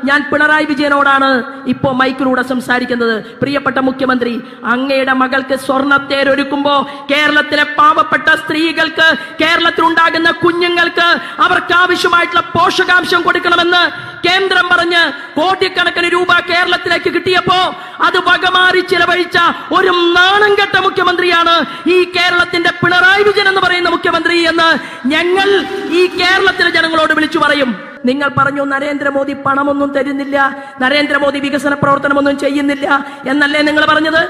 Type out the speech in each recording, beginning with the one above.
ഞാൻ പിണറായി വിജയനോടാണ് ഇപ്പോൾ മൈക്കിലൂടെ സംസാരിക്കുന്നത്. പ്രിയപ്പെട്ട മുഖ്യമന്ത്രി, അങ്ങയുടെ മകൾക്ക് സ്വർണ്ണത്തേരൊരുക്കുമ്പോ കേരളത്തിലെ പാവപ്പെട്ട സ്ത്രീകൾക്ക്, കേരളത്തിലുണ്ടാകുന്ന കുഞ്ഞുങ്ങൾക്ക് അവർക്ക് ആവശ്യമായിട്ടുള്ള പോഷകാംശം കൊടുക്കണമെന്ന് കേന്ദ്രം പറഞ്ഞ് കോടിക്കണക്കിന് രൂപ കേരളത്തിലേക്ക് കിട്ടിയപ്പോ അത് വകമാറി ചിലവഴിച്ച ഒരു നാണം കെട്ട മുഖ്യമന്ത്രിയാണ് ഈ കേരളത്തിന്റെ പിണറായി വിജയൻ എന്ന് പറയുന്ന മുഖ്യമന്ത്രി എന്ന് ഞങ്ങൾ ഈ കേരളത്തിലെ ജനങ്ങളോട് വിളിച്ചു പറയും. നിങ്ങൾ പറഞ്ഞു നരേന്ദ്രമോദി പണമൊന്നും തരുന്നില്ല, നരേന്ദ്രമോദി വികസന പ്രവർത്തനമൊന്നും ചെയ്യുന്നില്ല എന്നല്ലേ നിങ്ങൾ പറഞ്ഞത്?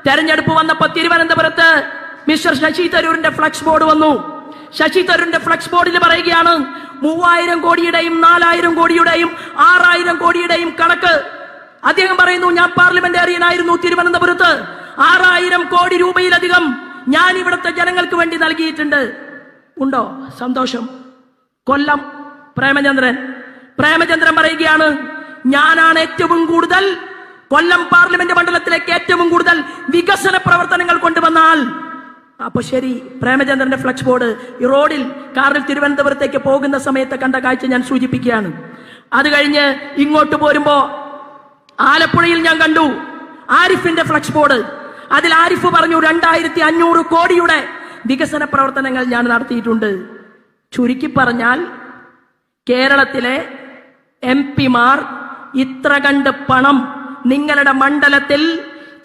തെരഞ്ഞെടുപ്പ് വന്നപ്പോ തിരുവനന്തപുരത്ത് മിസ്റ്റർ ശശി തരൂരിന്റെ ഫ്ലക്സ് ബോർഡ് വന്നു. ശശി തരൂരിന്റെ ഫ്ലക്സ് ബോർഡിൽ പറയുകയാണ് 3000 കോടിയുടെയും 4000 കോടിയുടെയും 6000 കോടിയുടെയും കണക്ക്. അദ്ദേഹം പറയുന്നു, ഞാൻ പാർലമെന്റേറിയനായിരുന്നു തിരുവനന്തപുരത്ത്, 6000 കോടി രൂപയിലധികം ഞാൻ ഇവിടുത്തെ ജനങ്ങൾക്ക് വേണ്ടി നൽകിയിട്ടുണ്ട്. ഉണ്ടോ സന്തോഷം? കൊല്ലം പ്രേമചന്ദ്രൻ പറയുകയാണ്, ഞാനാണ് ഏറ്റവും കൂടുതൽ കൊല്ലം പാർലമെന്റ് മണ്ഡലത്തിലേക്ക് ഏറ്റവും കൂടുതൽ വികസന പ്രവർത്തനങ്ങൾ കൊണ്ടുവന്നാൽ. അപ്പൊ ശരി, പ്രേമചന്ദ്രന്റെ ഫ്ലക്സ് ബോർഡ് ഈ റോഡിൽ കാറിൽ തിരുവനന്തപുരത്തേക്ക് പോകുന്ന സമയത്ത് കണ്ട കാഴ്ച ഞാൻ സൂചിപ്പിക്കുകയാണ്. അത് കഴിഞ്ഞ് ഇങ്ങോട്ട് പോരുമ്പോ ആലപ്പുഴയിൽ ഞാൻ കണ്ടു ആരിഫിന്റെ ഫ്ലക്സ് ബോർഡ്. അതിൽ ആരിഫ് പറഞ്ഞു 2500 കോടിയുടെ വികസന പ്രവർത്തനങ്ങൾ ഞാൻ നടത്തിയിട്ടുണ്ട്. ചുരുക്കി പറഞ്ഞാൽ കേരളത്തിലെ MP-മാർ ഇത്ര കണ്ട് പണം നിങ്ങളുടെ മണ്ഡലത്തിൽ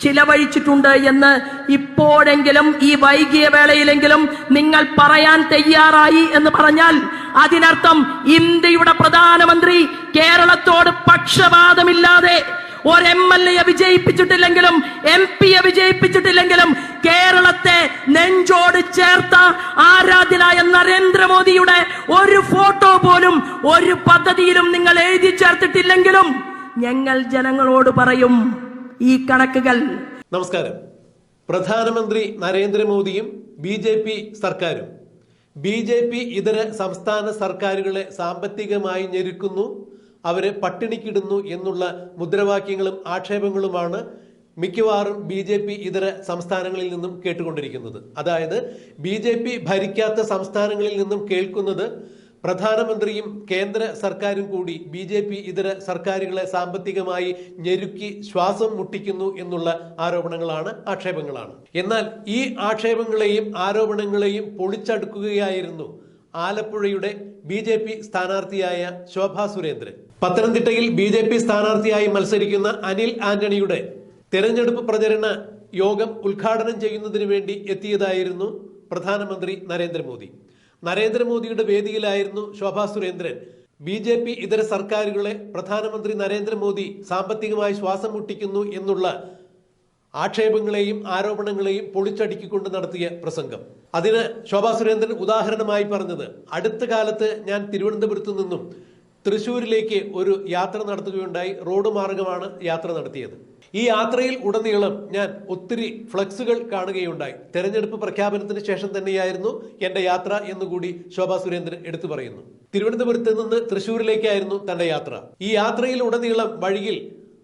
ചിലവഴിച്ചിട്ടുണ്ട് എന്ന് ഇപ്പോഴെങ്കിലും ഈ വൈകിയ വേളയിലെങ്കിലും നിങ്ങൾ പറയാൻ തയ്യാറായി എന്ന് പറഞ്ഞാൽ അതിനർത്ഥം ഇന്ത്യയുടെ പ്രധാനമന്ത്രി കേരളത്തോട് പക്ഷപാതമില്ലാതെ ഒരു MLA വിജയിപ്പിച്ചിട്ടില്ലെങ്കിലും MP-യെ വിജയിപ്പിച്ചിട്ടില്ലെങ്കിലും കേരളത്തെ നെഞ്ചോട് ചേർത്ത ആരാധ്യനായ നരേന്ദ്രമോദിയുടെ ഒരു ഫോട്ടോ പോലും ഒരു പദ്ധതിയിലും നിങ്ങൾ എഴുതി ചേർത്തിട്ടില്ലെങ്കിലും ഞങ്ങൾ ജനങ്ങളോട് പറയും ഈ കണക്കുകൾ. നമസ്കാരം. പ്രധാനമന്ത്രി നരേന്ദ്രമോദിയും BJP സർക്കാരും BJP ഇതര സംസ്ഥാന സർക്കാരുകളെ സാമ്പത്തികമായി ഞെരുക്കുന്നു, അവരെ പട്ടിണിക്കിടുന്നു എന്നുള്ള മുദ്രാവാക്യങ്ങളും ആക്ഷേപങ്ങളുമാണ് മിക്കവാറും BJP ഇതര സംസ്ഥാനങ്ങളിൽ നിന്നും കേട്ടുകൊണ്ടിരിക്കുന്നത്. അതായത് BJP ഭരിക്കാത്ത സംസ്ഥാനങ്ങളിൽ നിന്നും കേൾക്കുന്നത് പ്രധാനമന്ത്രിയും കേന്ദ്ര സർക്കാരും കൂടി BJP ഇതര സർക്കാരുകളെ സാമ്പത്തികമായി ഞെരുക്കി ശ്വാസം മുട്ടിക്കുന്നു എന്നുള്ള ആരോപണങ്ങളാണ്, ആക്ഷേപങ്ങളാണ്. എന്നാൽ ഈ ആക്ഷേപങ്ങളെയും ആരോപണങ്ങളെയും പൊളിച്ചടുക്കുകയായിരുന്നു ആലപ്പുഴയുടെ BJP സ്ഥാനാർത്ഥിയായ ശോഭാ സുരേന്ദ്രൻ. പത്തനംതിട്ടയിൽ BJP സ്ഥാനാർത്ഥിയായി മത്സരിക്കുന്ന അനിൽ ആന്റണിയുടെ തെരഞ്ഞെടുപ്പ് പ്രചരണ യോഗം ഉദ്ഘാടനം ചെയ്യുന്നതിന് വേണ്ടി എത്തിയതായിരുന്നു പ്രധാനമന്ത്രി നരേന്ദ്രമോദി. നരേന്ദ്രമോദിയുടെ വേദിയിലായിരുന്നു ശോഭാ സുരേന്ദ്രൻ BJP ഇതര സർക്കാരുകളെ പ്രധാനമന്ത്രി നരേന്ദ്രമോദി സാമ്പത്തികമായി ശ്വാസം മുട്ടിക്കുന്നു എന്നുള്ള ആക്ഷേപങ്ങളെയും ആരോപണങ്ങളെയും പൊളിച്ചടുക്കിക്കൊണ്ട് നടത്തിയ പ്രസംഗം. അതിന് ശോഭാ സുരേന്ദ്രൻ ഉദാഹരണമായി പറഞ്ഞത്, അടുത്ത കാലത്ത് ഞാൻ തിരുവനന്തപുരത്ത് നിന്നും തൃശ്ശൂരിലേക്ക് ഒരു യാത്ര നടത്തുകയുണ്ടായി. റോഡ് മാർഗമാണ് യാത്ര നടത്തിയത്. ഈ യാത്രയിൽ ഉടനീളം ഞാൻ ഒത്തിരി ഫ്ലക്സുകൾ കാണുകയുണ്ടായി. തെരഞ്ഞെടുപ്പ് പ്രഖ്യാപനത്തിന് ശേഷം തന്നെയായിരുന്നു എന്റെ യാത്ര എന്നുകൂടി ശോഭാ സുരേന്ദ്രൻ എടുത്തു പറയുന്നു. തിരുവനന്തപുരത്ത് നിന്ന് തൃശ്ശൂരിലേക്കായിരുന്നു തന്റെ യാത്ര. ഈ യാത്രയിൽ ഉടനീളം വഴിയിൽ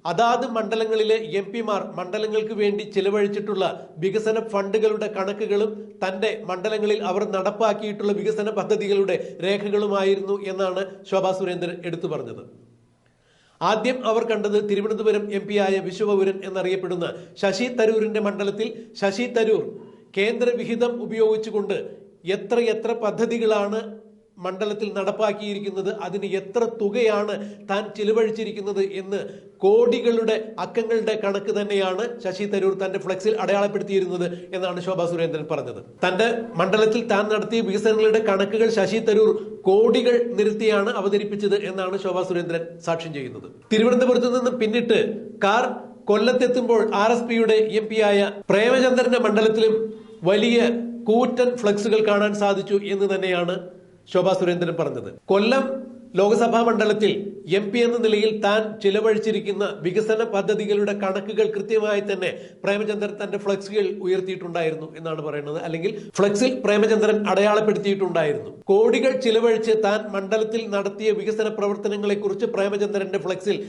അതാത് മണ്ഡലങ്ങളിലെ MP-മാർ മണ്ഡലങ്ങൾക്ക് വേണ്ടി ചിലവഴിച്ചിട്ടുള്ള വികസന ഫണ്ടുകളുടെ കണക്കുകളും തന്റെ മണ്ഡലങ്ങളിൽ അവർ നടപ്പാക്കിയിട്ടുള്ള വികസന പദ്ധതികളുടെ രേഖകളുമായിരുന്നു എന്നാണ് ശോഭാ സുരേന്ദ്രൻ എടുത്തു പറഞ്ഞത്. ആദ്യം അവർ കണ്ടത് തിരുവനന്തപുരം MP-ആയ വിശ്വപൗരൻ എന്നറിയപ്പെടുന്ന ശശി തരൂരിന്റെ മണ്ഡലത്തിൽ ശശി തരൂർ കേന്ദ്ര വിഹിതം ഉപയോഗിച്ചുകൊണ്ട് എത്ര പദ്ധതികളാണ് മണ്ഡലത്തിൽ നടപ്പാക്കിയിരിക്കുന്നത്, അതിന് എത്ര തുകയാണ് താൻ ചിലവഴിച്ചിരിക്കുന്നത് എന്ന് കോടികളുടെ അക്കങ്ങളുടെ കണക്ക് തന്നെയാണ് ശശി തരൂർ തന്റെ ഫ്ലെക്സിൽ അടയാളപ്പെടുത്തിയിരുന്നത് എന്നാണ് ശോഭാ സുരേന്ദ്രൻ പറഞ്ഞത്. തന്റെ മണ്ഡലത്തിൽ താൻ നടത്തിയ വികസനങ്ങളുടെ കണക്കുകൾ ശശി തരൂർ കോടികൾ നിരത്തിയാണ് അവതരിപ്പിച്ചത് എന്നാണ് ശോഭാ സുരേന്ദ്രൻ സാക്ഷ്യം ചെയ്യുന്നത്. തിരുവനന്തപുരത്ത് നിന്ന് പിന്നിട്ട് കാർ കൊല്ലത്തെത്തുമ്പോൾ RSPയുടെ MP-ആയ പ്രേമചന്ദ്രന്റെ മണ്ഡലത്തിലും വലിയ കൂറ്റൻ ഫ്ലെക്സുകൾ കാണാൻ സാധിച്ചു എന്ന് തന്നെയാണ് ശോഭാ സുരേന്ദ്രൻ പറഞ്ഞത്. കൊല്ലം ലോക്സഭാ മണ്ഡലത്തിൽ MP എന്ന നിലയിൽ താൻ ചിലവഴിച്ചിരിക്കുന്ന വികസന പദ്ധതികളുടെ കണക്കുകൾ കൃത്യമായി തന്നെ പ്രേമചന്ദ്രൻ തന്റെ ഫ്ലെക്സുകൾ ഉയർത്തിയിട്ടുണ്ടായിരുന്നു എന്നാണ് പറയുന്നത്. അല്ലെങ്കിൽ ഫ്ലെക്സിൽ പ്രേമചന്ദ്രൻ അടയാളപ്പെടുത്തിയിട്ടുണ്ടായിരുന്നു. കോടികൾ ചിലവഴിച്ച് താൻ മണ്ഡലത്തിൽ നടത്തിയ വികസന പ്രവർത്തനങ്ങളെ കുറിച്ച് പ്രേമചന്ദ്രന്റെ ഫ്ലെക്സിൽ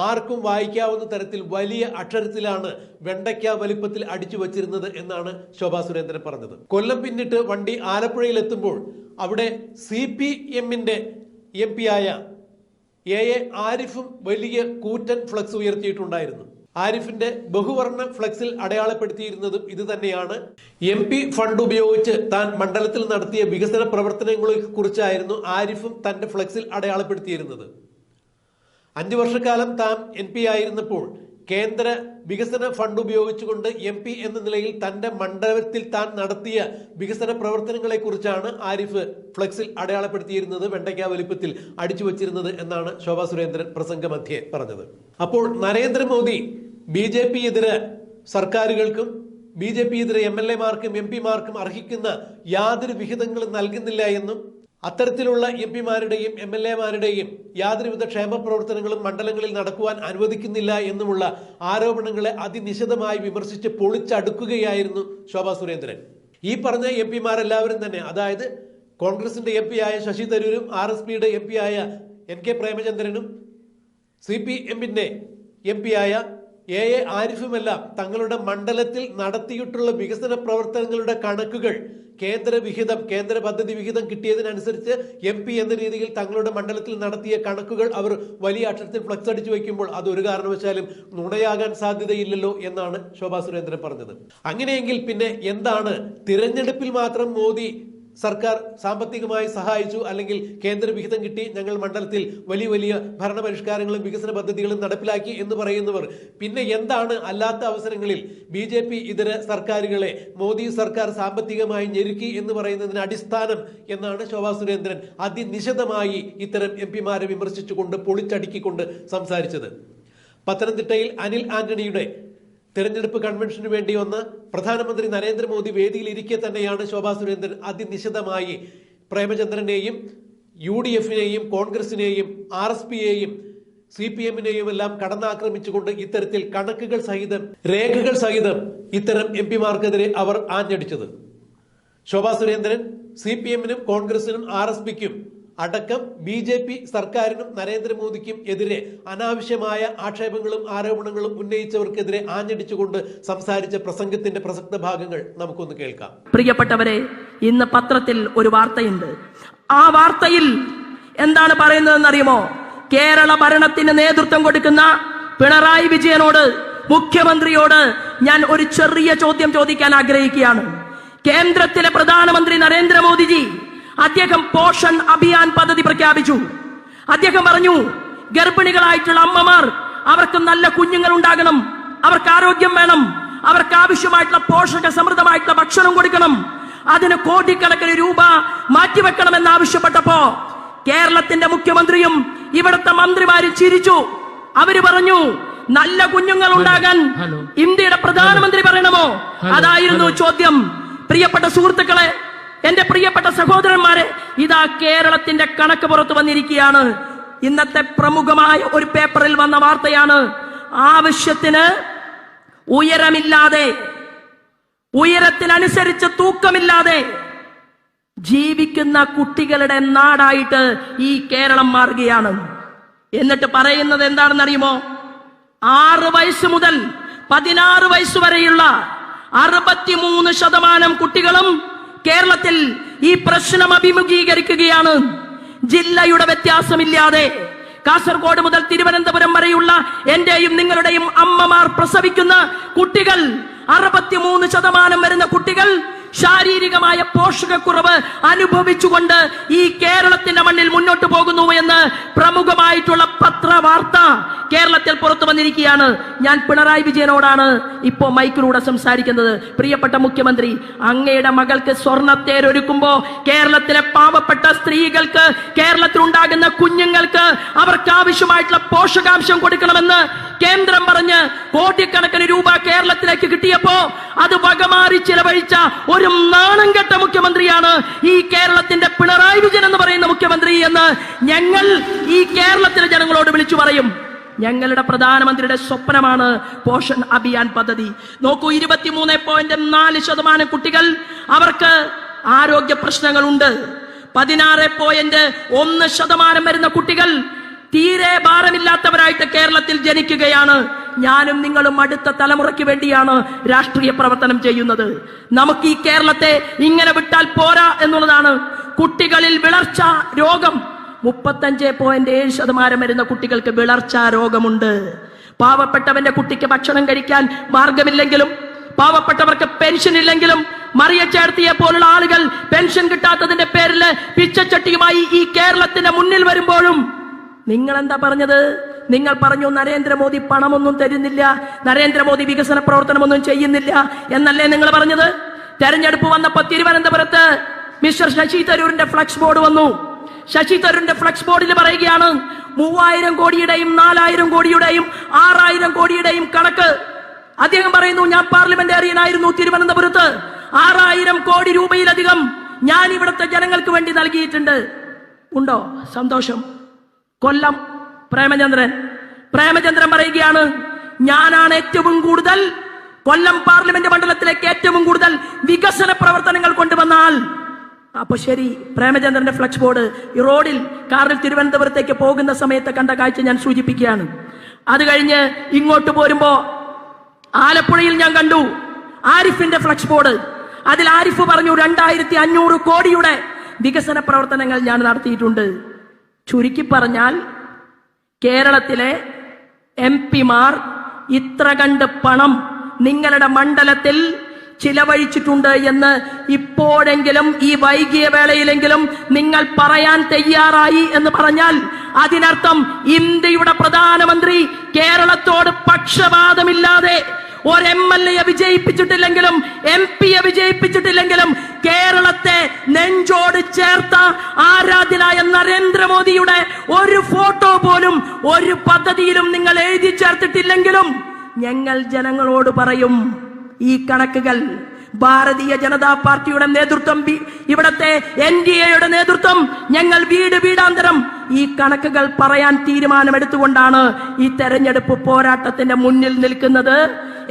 ആർക്കും വായിക്കാവുന്ന തരത്തിൽ വലിയ അക്ഷരത്തിലാണ് വെണ്ടയ്ക്ക വലിപ്പത്തിൽ അടിച്ചു വച്ചിരുന്നത് എന്നാണ് ശോഭാ സുരേന്ദ്രൻ പറഞ്ഞത്. കൊല്ലം പിന്നിട്ട് വണ്ടി ആലപ്പുഴയിൽ എത്തുമ്പോൾ അവിടെ CPM-ന്റെ MP-ആയ ആരിഫും വലിയ കൂറ്റൻ ഫ്ലക്സ് ഉയർത്തിയിട്ടുണ്ടായിരുന്നു. ആരിഫിന്റെ ബഹുവർണ്ണ ഫ്ലക്സിൽ അടയാളപ്പെടുത്തിയിരുന്നതും ഇത് തന്നെയാണ്. MP ഫണ്ട് ഉപയോഗിച്ച് താൻ മണ്ഡലത്തിൽ നടത്തിയ വികസന പ്രവർത്തനങ്ങളെ കുറിച്ചായിരുന്നു ആരിഫും തന്റെ ഫ്ലക്സിൽ അടയാളപ്പെടുത്തിയിരുന്നത്. 5 വർഷക്കാലം താൻ MP ആയിരുന്നപ്പോൾ കേന്ദ്ര വികസന ഫണ്ട് ഉപയോഗിച്ചുകൊണ്ട് MP എന്ന നിലയിൽ തന്റെ മണ്ഡലത്തിൽ താൻ നടത്തിയ വികസന പ്രവർത്തനങ്ങളെ കുറിച്ചാണ് ആരിഫ് ഫ്ലക്സിൽ അടയാളപ്പെടുത്തിയിരുന്നത്, വെണ്ടയ്ക്ക വലിപ്പത്തിൽ അടിച്ചു വച്ചിരുന്നത് എന്നാണ് ശോഭാ സുരേന്ദ്രൻ പ്രസംഗമധ്യേ പറഞ്ഞത്. അപ്പോൾ നരേന്ദ്രമോദി BJP ഇതര സർക്കാരുകൾക്കും BJP ഇതര MLA-മാർക്കും MP-മാർക്കും അർഹിക്കുന്ന യാതൊരു വിഹിതങ്ങളും നൽകുന്നില്ല എന്നും അത്തരത്തിലുള്ള MP-മാരുടെയും MLA-മാരുടെയും യാതൊരുവിധ ക്ഷേമ പ്രവർത്തനങ്ങളും മണ്ഡലങ്ങളിൽ നടക്കുവാൻ അനുവദിക്കുന്നില്ല എന്നുമുള്ള ആരോപണങ്ങളെ അതിനിശിതമായി വിമർശിച്ച് പൊളിച്ചടുക്കുകയായിരുന്നു ശോഭാ സുരേന്ദ്രൻ. ഈ പറഞ്ഞ MP-മാരെല്ലാവരും തന്നെ, അതായത് കോൺഗ്രസിന്റെ MP ആയ ശശി തരൂരും RSPയുടെ MP ആയ NK പ്രേമചന്ദ്രനും CPM-ന്റെ MP ആയ ആരിഫുമെല്ലാം തങ്ങളുടെ മണ്ഡലത്തിൽ നടത്തിയിട്ടുള്ള വികസന പ്രവർത്തനങ്ങളുടെ കണക്കുകൾ കേന്ദ്ര പദ്ധതി വിഹിതം കിട്ടിയതിനനുസരിച്ച് MP എന്ന രീതിയിൽ തങ്ങളുടെ മണ്ഡലത്തിൽ നടത്തിയ കണക്കുകൾ അവർ വലിയ അക്ഷരത്തിൽ ഫ്ലക്സ് അടിച്ചു വയ്ക്കുമ്പോൾ അത് ഒരു കാരണവശാലും നുണയാകാൻ സാധ്യതയില്ലല്ലോ എന്നാണ് ശോഭാ സുരേന്ദ്രൻ പറഞ്ഞത്. അങ്ങനെയെങ്കിൽ പിന്നെ എന്താണ് തിരഞ്ഞെടുപ്പിൽ മാത്രം മോദി സർക്കാർ സാമ്പത്തികമായി സഹായിച്ചു, അല്ലെങ്കിൽ കേന്ദ്ര വിഹിതം കിട്ടി, ഞങ്ങൾ മണ്ഡലത്തിൽ വലിയ വലിയ ഭരണപരിഷ്കാരങ്ങളും വികസന പദ്ധതികളും നടപ്പിലാക്കി എന്ന് പറയുന്നവർ പിന്നെ എന്താണ് അല്ലാത്ത അവസരങ്ങളിൽ BJP ഇതര സർക്കാരുകളെ മോദി സർക്കാർ സാമ്പത്തികമായി ഞെരുക്കി എന്ന് പറയുന്നതിന് അടിസ്ഥാനം എന്നാണ് ശോഭാ സുരേന്ദ്രൻ അതിനിശിതമായി ഇത്തരം MP-മാരെ വിമർശിച്ചുകൊണ്ട് പൊളിച്ചടുക്കിക്കൊണ്ട് സംസാരിച്ചത്. പത്തനംതിട്ടയിൽ അനിൽ ആന്റണിയുടെ തെരഞ്ഞെടുപ്പ് കൺവെൻഷന് വേണ്ടി വന്ന് പ്രധാനമന്ത്രി നരേന്ദ്രമോദി വേദിയിൽ ഇരിക്കെ തന്നെയാണ് ശോഭാ സുരേന്ദ്രൻ അതിനിശിതമായി പ്രേമചന്ദ്രനെയും UDF-നെയും കോൺഗ്രസിനെയും RSPയെയും CPM-നെയും എല്ലാം കടന്നാക്രമിച്ചുകൊണ്ട് ഇത്തരത്തിൽ കണക്കുകൾ സഹിതം രേഖകൾ സഹിതം ഇത്തരം MP-മാർക്കെതിരെ അവർ ആഞ്ഞടിച്ചത്. ശോഭാ സുരേന്ദ്രൻ CPM-നും കോൺഗ്രസിനും RSPക്കും അടക്കം BJP സർക്കാരിനും നരേന്ദ്രമോദിക്കും എതിരെ അനാവശ്യമായ ആക്ഷേപങ്ങളും ആരോപണങ്ങളും ഉന്നയിച്ചവർക്കെതിരെ ആഞ്ഞടിച്ചുകൊണ്ട് സംസാരിച്ച പ്രസംഗത്തിന്റെ പ്രസക്ത ഭാഗങ്ങൾ നമുക്കൊന്ന് കേൾക്കാം. പ്രിയപ്പെട്ടവരെ, ഇന്ന് പത്രത്തിൽ ഒരു വാർത്തയുണ്ട്. ആ വാർത്തയിൽ എന്താണ് പറയുന്നതെന്നറിയുമോ? കേരള ഭരണത്തിന് നേതൃത്വം കൊടുക്കുന്ന പിണറായി വിജയനോട്, മുഖ്യമന്ത്രിയോട് ഞാൻ ഒരു ചെറിയ ചോദ്യം ചോദിക്കാൻ ആഗ്രഹിക്കുകയാണ്. കേന്ദ്രത്തിലെ പ്രധാനമന്ത്രി നരേന്ദ്രമോദിജി അദ്ദേഹം പോഷൺ അഭിയാൻ പദ്ധതി പ്രഖ്യാപിച്ചു. അദ്ദേഹം പറഞ്ഞു, ഗർഭിണികളായിട്ടുള്ള അമ്മമാർ അവർക്ക് നല്ല കുഞ്ഞുങ്ങൾ ഉണ്ടാകണം, അവർക്ക് ആരോഗ്യം വേണം, അവർക്ക് ആവശ്യമായിട്ടുള്ള പോഷക സമൃദ്ധമായിട്ടുള്ള ഭക്ഷണം കൊടുക്കണം, അതിന് കോടിക്കണക്കിന് രൂപ മാറ്റിവെക്കണമെന്ന് ആവശ്യപ്പെട്ടപ്പോ കേരളത്തിന്റെ മുഖ്യമന്ത്രിയും ഇവിടുത്തെ മന്ത്രിമാരും ചിരിച്ചു. അവര് പറഞ്ഞു, നല്ല കുഞ്ഞുങ്ങൾ ഉണ്ടാകാൻ ഇന്ത്യയുടെ പ്രധാനമന്ത്രി പറയണമോ? അതായിരുന്നു ചോദ്യം. പ്രിയപ്പെട്ട സുഹൃത്തുക്കളെ, എന്റെ പ്രിയപ്പെട്ട സഹോദരന്മാരെ, ഇതാ കേരളത്തിന്റെ കണക്ക് പുറത്തു വന്നിരിക്കുകയാണ്. ഇന്നത്തെ പ്രമുഖമായ ഒരു പേപ്പറിൽ വന്ന വാർത്തയാണ്. ആവശ്യത്തിന് ഉയരമില്ലാതെ, ഉയരത്തിനനുസരിച്ച് തൂക്കമില്ലാതെ ജീവിക്കുന്ന കുട്ടികളുടെ നാടായിട്ട് ഈ കേരളം മാറുകയാണ്. എന്നിട്ട് പറയുന്നത് എന്താണെന്നറിയുമോ? 6 വയസ്സ് മുതൽ 16 വയസ്സ് വരെയുള്ള 63% കുട്ടികളും കേരളത്തിൽ ഈ പ്രശ്നം അഭിമുഖീകരിക്കുകയാണ്. ജില്ലയുടെ വ്യത്യാസമില്ലാതെ കാസർഗോഡ് മുതൽ തിരുവനന്തപുരം വരെയുള്ള എന്റെയും നിങ്ങളുടെയും അമ്മമാർ പ്രസവിക്കുന്ന കുട്ടികൾ, 63% വരുന്ന കുട്ടികൾ ശാരീരികമായ പോഷകക്കുറവ് അനുഭവിച്ചുകൊണ്ട് ഈ കേരളത്തിന്റെ മണ്ണിൽ മുന്നോട്ട് പോകുന്നു എന്ന് പ്രമുഖമായിട്ടുള്ള പത്രവാർത്ത കേരളത്തിൽ പുറത്തു വന്നിരിക്കുകയാണ്. ഞാൻ പിണറായി വിജയനോടാണ് ഇപ്പോ മൈക്കിലൂടെ സംസാരിക്കുന്നത്. പ്രിയപ്പെട്ട മുഖ്യമന്ത്രി, അങ്ങയുടെ മകൾക്ക് സ്വർണ്ണത്തേരൊരുക്കുമ്പോ കേരളത്തിലെ പാവപ്പെട്ട സ്ത്രീകൾക്ക്, കേരളത്തിലുണ്ടാകുന്ന കുഞ്ഞുങ്ങൾക്ക് അവർക്ക് ആവശ്യമായിട്ടുള്ള പോഷകാംശം കൊടുക്കണമെന്ന് കേന്ദ്രം പറഞ്ഞ് കോടിക്കണക്കിന് രൂപ കേരളത്തിലേക്ക് കിട്ടിയപ്പോ അത് വകമാറി ചിലവഴിച്ച ഒരു നാണം കെട്ട മുഖ്യമന്ത്രിയാണ് ഈ കേരളത്തിന്റെ പിണറായി വിജയൻ എന്ന് പറയുന്ന മുഖ്യമന്ത്രി എന്ന് ഞങ്ങൾ ഈ കേരളത്തിലെ ജനങ്ങളോട് വിളിച്ചു പറയും. ഞങ്ങളുടെ പ്രധാനമന്ത്രിയുടെ സ്വപ്നമാണ് പോഷൺ അഭിയാൻ പദ്ധതി. നോക്കൂ, 23.4% കുട്ടികൾ അവർക്ക് ആരോഗ്യ പ്രശ്നങ്ങളുണ്ട്. 16.1% വരുന്ന കുട്ടികൾ തീരെ ഭാരമില്ലാത്തവരായിട്ട് കേരളത്തിൽ ജനിക്കുകയാണ്. ഞാനും നിങ്ങളും അടുത്ത തലമുറയ്ക്ക് വേണ്ടിയാണ് രാഷ്ട്രീയ പ്രവർത്തനം ചെയ്യുന്നത്. നമുക്ക് ഈ കേരളത്തെ ഇങ്ങനെ വിട്ടാൽ പോരാ എന്നുള്ളതാണ്. കുട്ടികളിൽ വിളർച്ച രോഗം 35.7% വരുന്ന കുട്ടികൾക്ക് വിളർച്ചാ രോഗമുണ്ട്. പാവപ്പെട്ടവന്റെ കുട്ടിക്ക് ഭക്ഷണം കഴിക്കാൻ മാർഗമില്ലെങ്കിലും, പാവപ്പെട്ടവർക്ക് പെൻഷൻ ഇല്ലെങ്കിലും, മറിയ ചേർത്തിയെ പോലുള്ള ആളുകൾ പെൻഷൻ കിട്ടാത്തതിന്റെ പേരിൽ പിച്ചച്ചട്ടിയുമായി ഈ കേരളത്തിന്റെ മുന്നിൽ വരുമ്പോഴും നിങ്ങൾ എന്താ പറഞ്ഞത്? നിങ്ങൾ പറഞ്ഞു നരേന്ദ്രമോദി പണമൊന്നും തരുന്നില്ല, നരേന്ദ്രമോദി വികസന പ്രവർത്തനമൊന്നും ചെയ്യുന്നില്ല എന്നല്ലേ നിങ്ങൾ പറഞ്ഞത്? തെരഞ്ഞെടുപ്പ് വന്നപ്പോ തിരുവനന്തപുരത്ത് മിസ്റ്റർ ശശി തരൂരിന്റെ ഫ്ലക്സ് ബോർഡ് വന്നു. ശശി തരൂരിന്റെ ഫ്ലക്സ് ബോർഡിൽ പറയുകയാണ് 3000 കോടിയുടെയും 4000 കോടിയുടെയും 6000 കോടിയുടെയും കണക്ക്. അദ്ദേഹം പറയുന്നു, ഞാൻ പാർലമെന്റേറിയനായിരുന്നു തിരുവനന്തപുരത്ത്, 6000 കോടി രൂപയിലധികം ഞാൻ ഇവിടുത്തെ ജനങ്ങൾക്ക് വേണ്ടി നൽകിയിട്ടുണ്ട്. ഉണ്ടോ സന്തോഷം? കൊല്ലം പ്രേമചന്ദ്രൻ പറയുകയാണ്, ഞാനാണ് ഏറ്റവും കൂടുതൽ കൊല്ലം പാർലമെന്റ് മണ്ഡലത്തിലേക്ക് ഏറ്റവും കൂടുതൽ വികസന പ്രവർത്തനങ്ങൾ കൊണ്ടുവന്നാൽ. അപ്പൊ ശരി, പ്രേമചന്ദ്രന്റെ ഫ്ലക്സ് ബോർഡ് ഈ റോഡിൽ കാറിൽ തിരുവനന്തപുരത്തേക്ക് പോകുന്ന സമയത്ത് കണ്ട കാഴ്ച ഞാൻ സൂചിപ്പിക്കുകയാണ്. അത് കഴിഞ്ഞ് ഇങ്ങോട്ട് പോരുമ്പോ ആലപ്പുഴയിൽ ഞാൻ കണ്ടു ആരിഫിന്റെ ഫ്ലക്സ് ബോർഡ്. അതിൽ ആരിഫ് പറഞ്ഞു 2500 കോടിയുടെ വികസന പ്രവർത്തനങ്ങൾ ഞാൻ നടത്തിയിട്ടുണ്ട്. ചുരുക്കി പറഞ്ഞാൽ കേരളത്തിലെ MP-മാർ ഇത്ര കണ്ട് പണം നിങ്ങളുടെ മണ്ഡലത്തിൽ ചിലവഴിച്ചിട്ടുണ്ട് എന്ന് ഇപ്പോഴെങ്കിലും ഈ വൈകിയ വേളയിലെങ്കിലും നിങ്ങൾ പറയാൻ തയ്യാറായി എന്ന് പറഞ്ഞാൽ അതിനർത്ഥം ഇന്ത്യയുടെ പ്രധാനമന്ത്രി കേരളത്തോട് പക്ഷപാതമില്ലാതെ ഒരു MLA വിജയിപ്പിച്ചിട്ടില്ലെങ്കിലും MP-യെ വിജയിപ്പിച്ചിട്ടില്ലെങ്കിലും കേരളത്തെ നെഞ്ചോട് ചേർത്ത ആരാധ്യനായ നരേന്ദ്രമോദിയുടെ ഒരു ഫോട്ടോ പോലും ഒരു പദ്ധതിയിലും നിങ്ങൾ എഴുതി ചേർത്തിട്ടില്ലെങ്കിലും ഞങ്ങൾ ജനങ്ങളോട് പറയും, ഈ കണക്കുകൾ ഭാരതീയ ജനതാ പാർട്ടിയുടെ നേതൃത്വം, ഇവിടത്തെ NDAയുടെ നേതൃത്വം, ഞങ്ങൾ വീട് വീടാന്തരം ഈ കണക്കുകൾ പറയാൻ തീരുമാനമെടുത്തുകൊണ്ടാണ് ഈ തെരഞ്ഞെടുപ്പ് പോരാട്ടത്തിന്റെ മുന്നിൽ നിൽക്കുന്നത്.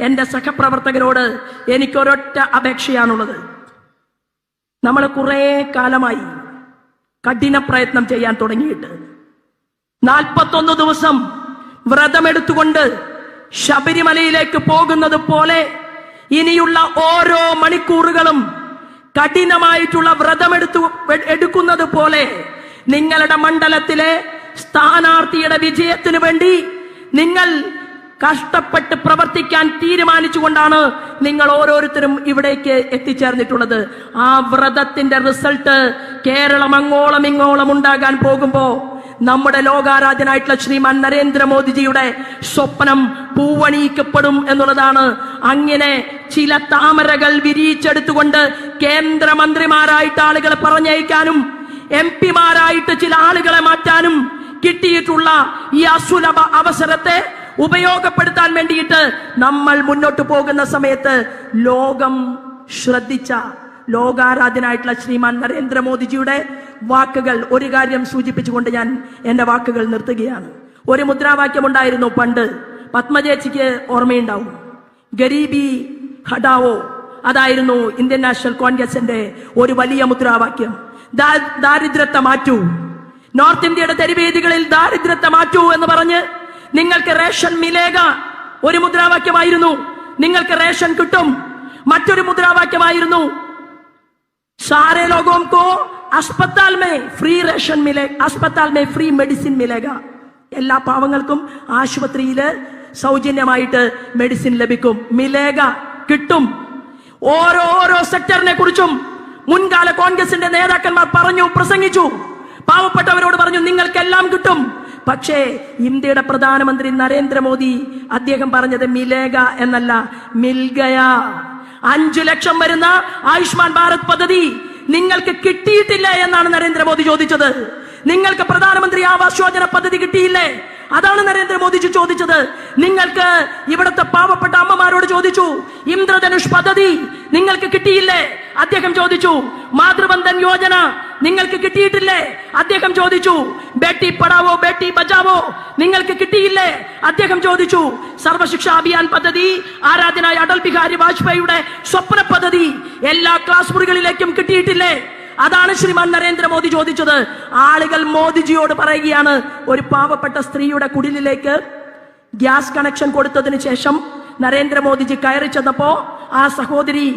എന്റെ സഹപ്രവർത്തകരോട് എനിക്കൊരൊറ്റ അപേക്ഷയാണുള്ളത്. നമ്മൾ കുറെ കാലമായി കഠിന പ്രയത്നം ചെയ്യാൻ തുടങ്ങിയിട്ട് 41 ദിവസം വ്രതമെടുത്തുകൊണ്ട് ശബരിമലയിലേക്ക് പോകുന്നത് പോലെ ഇനിയുള്ള ഓരോ മണിക്കൂറുകളും കഠിനമായിട്ടുള്ള വ്രതമെടുക്കുന്നത് പോലെ നിങ്ങളുടെ മണ്ഡലത്തിലെ സ്ഥാനാർത്ഥിയുടെ വിജയത്തിനു വേണ്ടി നിങ്ങൾ കഷ്ടപ്പെട്ട് പ്രവർത്തിക്കാൻ തീരുമാനിച്ചുകൊണ്ടാണ് നിങ്ങൾ ഓരോരുത്തരും ഇവിടേക്ക് എത്തിച്ചേർന്നിട്ടുള്ളത്. ആ വ്രതത്തിന്റെ റിസൾട്ട് കേരളം അങ്ങോളം ഇങ്ങോളം ഉണ്ടാകാൻ പോകുമ്പോ നമ്മുടെ ലോകാരാധ്യനായിട്ടുള്ള ശ്രീമാൻ നരേന്ദ്രമോദിജിയുടെ സ്വപ്നം പൂവണിയിക്കപ്പെടും എന്നുള്ളതാണ്. അങ്ങനെ ചില താമരകൾ വിരിയിച്ചെടുത്തുകൊണ്ട് കേന്ദ്രമന്ത്രിമാരായിട്ട് ആളുകളെ പറഞ്ഞയക്കാനും MP-മാരായിട്ട് ചില ആളുകളെ മാറ്റാനും കിട്ടിയിട്ടുള്ള ഈ അസുലഭ അവസരത്തെ ഉപയോഗപ്പെടുത്താൻ വേണ്ടിയിട്ട് നമ്മൾ മുന്നോട്ട് പോകുന്ന സമയത്ത് ലോകം ശ്രദ്ധിച്ച ലോകാരാധ്യനായിട്ടുള്ള ശ്രീമാൻ നരേന്ദ്രമോദിജിയുടെ വാക്കുകൾ ഒരു കാര്യം സൂചിപ്പിച്ചുകൊണ്ട് ഞാൻ എന്റെ വാക്കുകൾ നിർത്തുകയാണ്. ഒരു മുദ്രാവാക്യം ഉണ്ടായിരുന്നു പണ്ട്, പത്മജേച്ചിക്ക് ഓർമ്മയുണ്ടാവും, ഗരീബി ഹടാവോ. അതായിരുന്നു ഇന്ത്യൻ നാഷണൽ കോൺഗ്രസിന്റെ ഒരു വലിയ മുദ്രാവാക്യം. ദാരിദ്ര്യത്തെ മാറ്റൂ, നോർത്ത് ഇന്ത്യയുടെ തെരുവേദികളിൽ ദാരിദ്ര്യത്തെ മാറ്റൂ എന്ന് പറഞ്ഞ് നിങ്ങൾക്ക് റേഷൻ മിലേഗ ഒരു മുദ്രാവാക്യമായിരുന്നു, നിങ്ങൾക്ക് റേഷൻ കിട്ടും. മറ്റൊരു മുദ്രാവാക്യമായിരുന്നു സാരെ ലോഗോം കോ അസ്പത്താൽ may free ration മിലേഗ, അസ്പത്താൽ may free medicine മിലേഗ. എല്ലാ പാവങ്ങൾക്കും ആശുപത്രിയില് സൗജന്യമായിട്ട് മെഡിസിൻ ലഭിക്കും, മിലേഗ കിട്ടും. ഓരോ സെക്ടറിനെ കുറിച്ചും മുൻകാല കോൺഗ്രസിന്റെ നേതാക്കന്മാർ പറഞ്ഞു, പ്രസംഗിച്ചു, പാവപ്പെട്ടവരോട് പറഞ്ഞു നിങ്ങൾക്കെല്ലാം കിട്ടും. പക്ഷേ ഇന്ത്യയുടെ പ്രധാനമന്ത്രി നരേന്ദ്രമോദി അദ്ദേഹം പറഞ്ഞത് മിലേഗ എന്നല്ല, മിൽഗയ. 5 ലക്ഷം വരുന്ന ആയുഷ്മാൻ ഭാരത് പദ്ധതി നിങ്ങൾക്ക് കിട്ടിയിട്ടില്ല എന്നാണ് നരേന്ദ്രമോദി ചോദിച്ചത്. നിങ്ങൾക്ക് പ്രധാനമന്ത്രി ആവാസ് യോജന പദ്ധതി കിട്ടിയില്ലേ? അതാണ് നരേന്ദ്രമോദിജി ചോദിച്ചത്. നിങ്ങൾക്ക് ഇവിടുത്തെ പാവപ്പെട്ട അമ്മമാരോട് ചോദിച്ചു, ഇന്ദ്രധനുഷ് പദ്ധതി നിങ്ങൾക്ക് കിട്ടിയില്ലേ? അദ്ദേഹം ചോദിച്ചു. മാതൃബന്ധൻ യോജന നിങ്ങൾക്ക് കിട്ടിയിട്ടില്ലേ? അദ്ദേഹം ചോദിച്ചു. ബേട്ടി പഠാവോ ബേട്ടി ബച്ചാവോ നിങ്ങൾക്ക് കിട്ടിയില്ലേ? അദ്ദേഹം ചോദിച്ചു. സർവശിക്ഷ അഭിയാൻ പദ്ധതി, ആരാധനായ അടൽ ബിഹാരി വാജ്പേയിയുടെ സ്വപ്ന പദ്ധതി എല്ലാ ക്ലാസ് മുറികളിലേക്കും കിട്ടിയിട്ടില്ലേ? അതാണ് ശ്രീമാൻ നരേന്ദ്രമോദി ചോദിച്ചത്. ആളുകൾ മോദിജിയോട് പറയുകയാണ്, ഒരു പാവപ്പെട്ട സ്ത്രീയുടെ കുടിലിലേക്ക് ഗ്യാസ് കണക്ഷൻ കൊടുത്തതിന് ശേഷം നരേന്ദ്രമോദിജി കയറി ചെന്നപ്പോ ആ സഹോദരി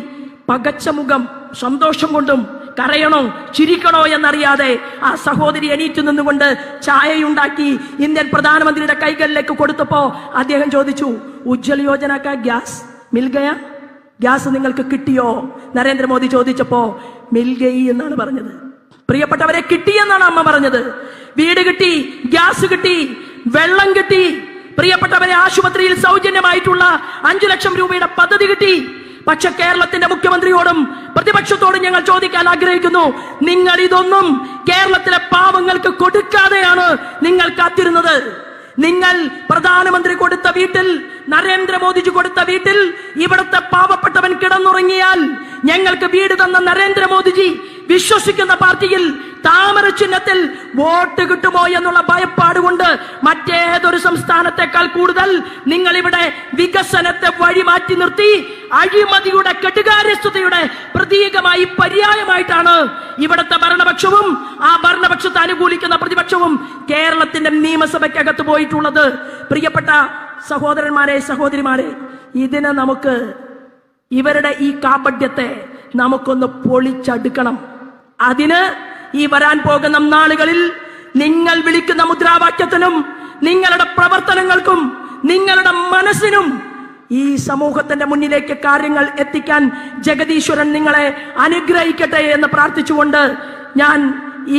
പകച്ച മുഖം സന്തോഷം കൊണ്ടും കരയണോ ചിരിക്കണോ എന്നറിയാതെ ആ സഹോദരി എണീറ്റ് നിന്നുകൊണ്ട് ചായയുണ്ടാക്കി ഇന്ത്യൻ പ്രധാനമന്ത്രിയുടെ കൈകളിലേക്ക് കൊടുത്തപ്പോ അദ്ദേഹം ചോദിച്ചു, ഉജ്ജ്വൽ യോജന കാ ഗ്യാസ് മിൽ ഗയാ? ഗ്യാസ് നിങ്ങൾക്ക് കിട്ടിയോ? നരേന്ദ്രമോദി ചോദിച്ചപ്പോ മിൽ ഗയി എന്നാണ് പറഞ്ഞത്. പ്രിയപ്പെട്ടവരെ, കിട്ടിയെന്നാണ് അമ്മ പറഞ്ഞത്. വീട് കിട്ടി, ഗ്യാസ് കിട്ടി, വെള്ളം കിട്ടി. പ്രിയപ്പെട്ടവരെ, ആശുപത്രിയിൽ സൗജന്യമായിട്ടുള്ള 5 ലക്ഷം രൂപയുടെ പദ്ധതി കിട്ടി. പക്ഷെ കേരളത്തിന്റെ മുഖ്യമന്ത്രിയോടും പ്രതിപക്ഷത്തോടും ഞങ്ങൾ ചോദിക്കാൻ ആഗ്രഹിക്കുന്നു, നിങ്ങൾ ഇതൊന്നും കേരളത്തിലെ പാവങ്ങൾക്ക് കൊടുക്കാതെയാണ് നിങ്ങൾ കാത്തിരുന്നത്. നിങ്ങൾ പ്രധാനമന്ത്രി കൊടുത്ത വീട്ടിൽ, നരേന്ദ്രമോദിജി കൊടുത്ത വീട്ടിൽ ഇവിടുത്തെ പാവപ്പെട്ടവൻ കിടന്നുറങ്ങിയാൽ ഞങ്ങൾക്ക് വീട് തന്ന നരേന്ദ്രമോദിജി വിശ്വസിക്കുന്ന പാർട്ടിയിൽ താമര ചിഹ്നത്തിൽ വോട്ട് കിട്ടുമോ എന്നുള്ള ഭയപ്പാട് കൊണ്ട് മറ്റേതൊരു സംസ്ഥാനത്തെക്കാൾ കൂടുതൽ നിങ്ങൾ ഇവിടെ വികസനത്തെ വഴിമാറ്റി നിർത്തി അഴിമതിയുടെ കെട്ടുകാര്യസ്ഥതയുടെ പ്രതീകമായി പര്യായമായിട്ടാണ് ഇവിടുത്തെ ഭരണപക്ഷവും ആ ഭരണപക്ഷത്തെ അനുകൂലിക്കുന്ന പ്രതിപക്ഷവും കേരളത്തിന്റെ നിയമസഭയ്ക്കകത്ത് പോയിട്ടുള്ളത്. പ്രിയപ്പെട്ട സഹോദരന്മാരെ, സഹോദരിമാരെ, ഇതിനെ നമുക്ക്, ഇവരുടെ ഈ കാപട്യത്തെ നമുക്കൊന്ന് പൊളിച്ചടുക്കണം. അതിന് ഈ വരാൻ പോകുന്ന നാളുകളിൽ നിങ്ങൾ വിളിക്കുന്ന മുദ്രാവാക്യത്തിനും നിങ്ങളുടെ പ്രവർത്തനങ്ങൾക്കും നിങ്ങളുടെ മനസ്സിനും ഈ സമൂഹത്തിന്റെ മുന്നിലേക്ക് കാര്യങ്ങൾ എത്തിക്കാൻ ജഗദീശ്വരൻ നിങ്ങളെ അനുഗ്രഹിക്കട്ടെ എന്ന് പ്രാർത്ഥിച്ചുകൊണ്ട് ഞാൻ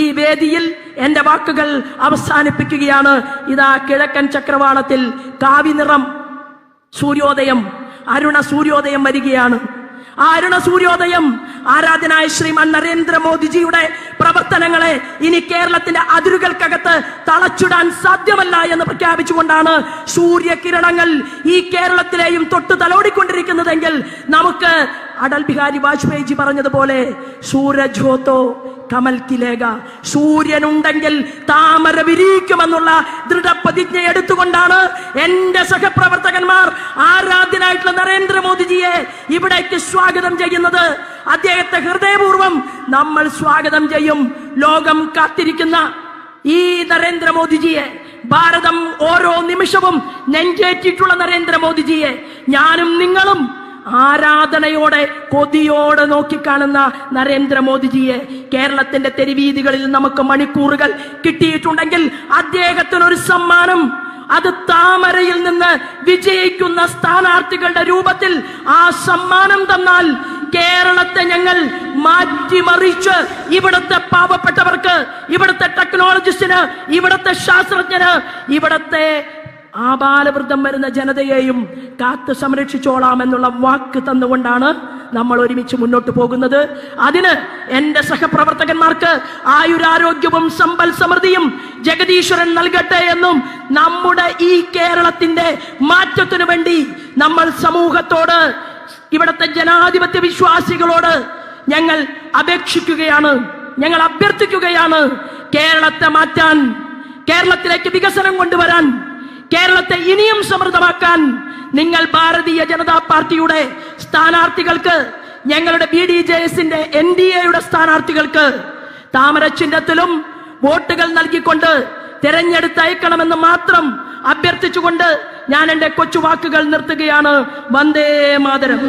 ഈ വേദിയിൽ എന്റെ വാക്കുകൾ അവസാനിപ്പിക്കുകയാണ്. ഇതാ കിഴക്കൻ ചക്രവാളത്തിൽ കാവിനിറം സൂര്യോദയം, അരുണ സൂര്യോദയം വരികയാണ്. ആ അരുണ സൂര്യോദയം ആരാധനായ ശ്രീമാൻ നരേന്ദ്രമോദിജിയുടെ പ്രവർത്തനങ്ങളെ ഇനി കേരളത്തിന്റെ അതിരുകൾക്കകത്ത് തളച്ചിടാൻ സാധ്യമല്ല എന്ന് പ്രഖ്യാപിച്ചുകൊണ്ടാണ് സൂര്യകിരണങ്ങൾ ഈ കേരളത്തിലെയും തൊട്ട് തലോടിക്കൊണ്ടിരിക്കുന്നതെങ്കിൽ നമുക്ക് അടൽ ബിഹാരി വാജ്പേയിജി പറഞ്ഞതുപോലെ സൂരജ് ഹോ തോ കമൽ കിലേഗ, സൂര്യനുണ്ടെങ്കിൽ താമര വിരിയിക്കുമെന്നുള്ള ദൃഢപ്രതിജ്ഞ എടുത്തുകൊണ്ടാണ് എന്റെ സഹപ്രവർത്തകന്മാർ ആരാധ്യനായിട്ടുള്ള നരേന്ദ്രമോദിജിയെ ഇവിടേക്ക് സ്വാഗതം ചെയ്യുന്നത്. അദ്ദേഹത്തെ ഹൃദയപൂർവ്വം നമ്മൾ സ്വാഗതം ചെയ്യും. ലോകം കാത്തിരിക്കുന്ന ഈ നരേന്ദ്രമോദിജിയെ, ഭാരതം ഓരോ നിമിഷവും നെഞ്ചേറ്റിട്ടുള്ള നരേന്ദ്രമോദിജിയെ ഞാനും നിങ്ങളും ആരാധനയോടെ കൊതിയോടെ നോക്കിക്കാണുന്ന നരേന്ദ്രമോദിജിയെ കേരളത്തിന്റെ തെരുവീതികളിൽ നമുക്ക് മണിക്കൂറുകൾ കിട്ടിയിട്ടുണ്ടെങ്കിൽ അദ്ദേഹത്തിനൊരു സമ്മാനം, അത് താമരയിൽ നിന്ന് വിജയിക്കുന്ന സ്ഥാനാർത്ഥികളുടെ രൂപത്തിൽ ആ സമ്മാനം തന്നാൽ കേരളത്തെ ഞങ്ങൾ മാറ്റിമറിച്ച് ഇവിടുത്തെ പാവപ്പെട്ടവർക്ക്, ഇവിടുത്തെ ടെക്നോളജിസ്റ്റിന്, ഇവിടുത്തെ ശാസ്ത്രജ്ഞന്, ഇവിടുത്തെ ആബാലവൃദ്ധം വരുന്ന ജനതയെയും കാത്തു സംരക്ഷിച്ചോളാം എന്നുള്ള വാക്ക് തന്നുകൊണ്ടാണ് നമ്മൾ ഒരുമിച്ച് മുന്നോട്ട് പോകുന്നത്. അതിന് എന്റെ സഹപ്രവർത്തകന്മാർക്ക് ആയുരാരോഗ്യവും സമ്പൽ സമൃദ്ധിയും ജഗദീശ്വരൻ നൽകട്ടെ എന്നും നമ്മുടെ ഈ കേരളത്തിന്റെ മാറ്റത്തിനു വേണ്ടി നമ്മൾ സമൂഹത്തോട്, ഇവിടുത്തെ ജനാധിപത്യ വിശ്വാസികളോട് ഞങ്ങൾ അപേക്ഷിക്കുകയാണ്, ഞങ്ങൾ അഭ്യർത്ഥിക്കുകയാണ്. കേരളത്തെ മാറ്റാൻ, കേരളത്തിലേക്ക് വികസനം കൊണ്ടുവരാൻ, കേരളത്തെ ഇനിയും സമൃദ്ധമാക്കാൻ നിങ്ങൾ ഭാരതീയ ജനതാ പാർട്ടിയുടെ സ്ഥാനാർത്ഥികൾക്ക്, ഞങ്ങളുടെ BDJSന്റെ NDAയുടെ സ്ഥാനാർത്ഥികൾക്ക് താമര ചിഹ്നത്തിലും വോട്ടുകൾ നൽകിക്കൊണ്ട് തിരഞ്ഞെടുത്തയക്കണമെന്ന് മാത്രം അഭ്യർത്ഥിച്ചുകൊണ്ട് ഞാൻ എന്റെ കൊച്ചുവാക്കുകൾ നിർത്തുകയാണ്. വന്ദേ മാതരം.